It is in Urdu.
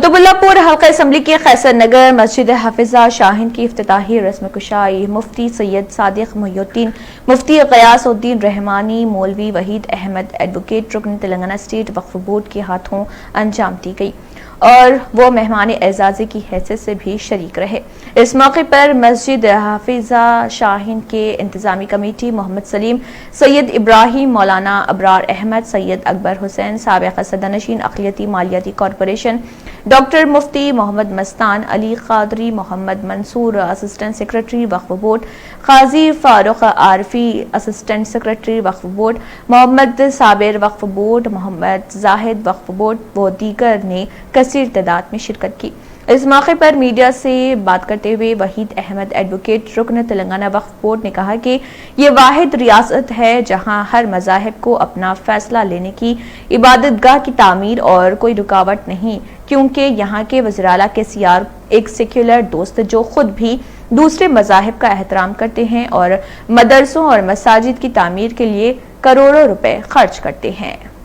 قطب اللہ پور حلقہ اسمبلی کے قیصر نگر مسجدحفیظہ شاھین کی افتتاحی رسم کشائی مفتی سید صادق محی الدین، مفتی غیاث الدین رحمانی، مولوی وحیداحمد ایڈوکیٹ رکن تلنگانہ اسٹیٹ وقف بورڈ کے ہاتھوں انجام دی گئی اور وہ مہمان اعزازی کی حیثیت سے بھی شریک رہے۔ اس موقع پر مسجدحفیظہ شاھین کے انتظامی کمیٹی محمد سلیم، سید ابراہیم، مولانا ابرار احمد، سید اکبر حسین، سابق صدرنشین اقلیتی مالیاتی کارپوریشن، ڈاکٹر مفتی محمد مستان، علی قادری، محمد منصور اسسٹنٹ سیکرٹری وقف بورڈ، قاضی فاروق عارفی اسسٹنٹ سیکرٹری وقف بورڈ، محمد صابر وقف بورڈ، محمد زاہد وقف بورڈ و دیگر نے کثیر تعداد میں شرکت کی۔ اس موقع پر میڈیا سے بات کرتے ہوئے وحیداحمد ایڈوکیٹ رکن تلنگانہ وقف بورڈ نے کہا کہ یہ واحد ریاست ہے جہاں ہر مذاہب کو اپنا فیصلہ لینے کی عبادت گاہ کی تعمیر اور کوئی رکاوٹ نہیں، کیونکہ یہاں کے وزراء کے سیار ایک سیکولر دوست جو خود بھی دوسرے مذاہب کا احترام کرتے ہیں اور مدرسوں اور مساجد کی تعمیر کے لیے کروڑوں روپے خرچ کرتے ہیں۔